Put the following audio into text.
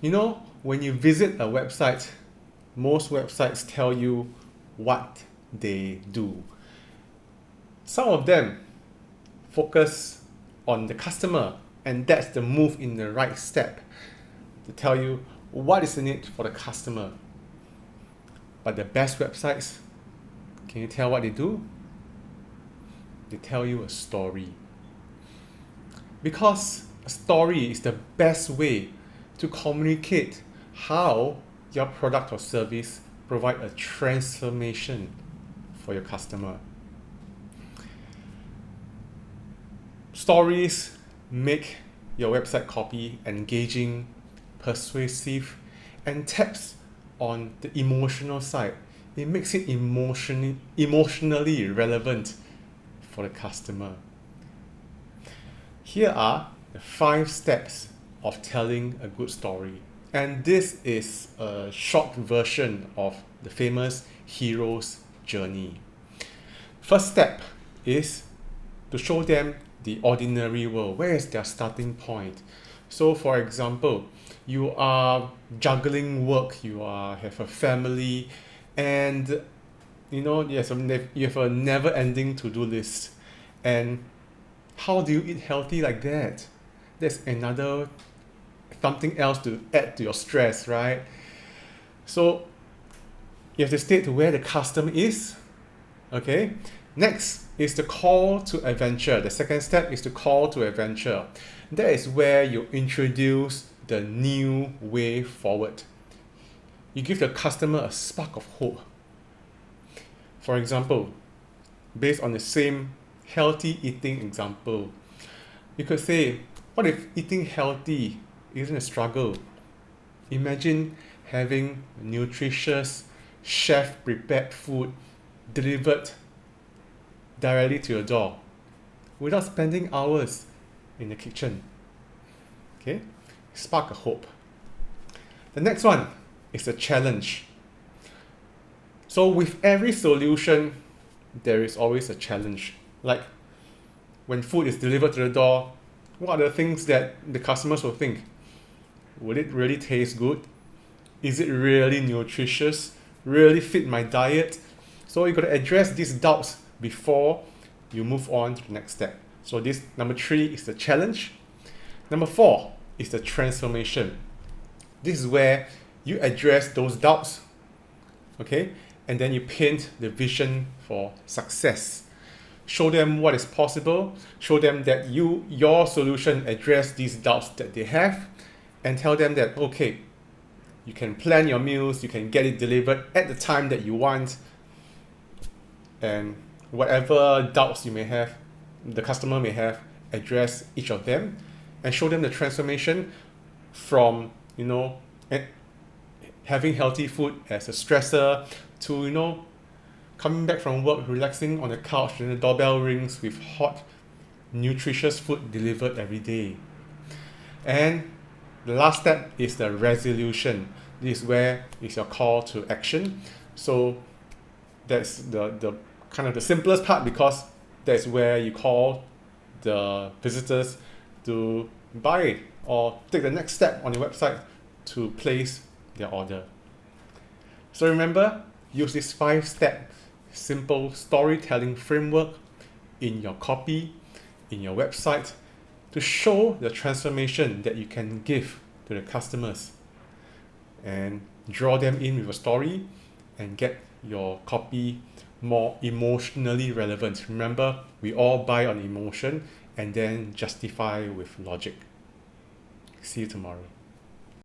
You know, when you visit a website, most websites tell you what they do. Some of them focus on the customer, and that's the move in the right step to tell you what is in it for the customer. But the best websites, can you tell what they do? They tell you a story. Because a story is the best way to communicate how your product or service provide a transformation for your customer. Stories make your website copy engaging, persuasive, and taps on the emotional side. It makes it emotionally relevant for the customer. Here are the 5 steps of telling a good story. And this is a short version of the famous hero's journey. First step is to show them the ordinary world. Where is their starting point? So for example, you are juggling work, you have a family, and you have a never-ending to-do list. And how do you eat healthy like that? That's another something else to add to your stress, right? So you have to state where the customer is. Okay. Next is the call to adventure. The second step is the call to adventure. That is where you introduce the new way forward. You give the customer a spark of hope. For example, based on the same healthy eating example, you could say, what if eating healthy isn't a struggle? Imagine having nutritious, chef-prepared food delivered directly to your door without spending hours in the kitchen. Okay, spark a hope. The next one is a challenge. So with every solution, there is always a challenge. Like when food is delivered to the door, what are the things that the customers will think? Will it really taste good? Is it really nutritious? Really fit my diet? So you got to address these doubts before you move on to the next step. So this number 3 is the challenge. Number 4 is the transformation. This is where you address those doubts, okay? And then you paint the vision for success. Show them what is possible. Show them that your solution address these doubts that they have, and tell them that, okay, you can plan your meals, you can get it delivered at the time that you want, and whatever doubts you may have, the customer may have, address each of them and show them the transformation from, having healthy food as a stressor to, coming back from work, relaxing on the couch, and the doorbell rings with hot, nutritious food delivered every day. And the last step is the resolution. This is where is your call to action. So that's the kind of the simplest part, because that's where you call the visitors to buy or take the next step on your website to place their order. So remember, use this 5-step simple storytelling framework in your copy, in your website, to show the transformation that you can give to the customers, and draw them in with a story and get your copy more emotionally relevant. Remember, we all buy on emotion and then justify with logic. See you tomorrow.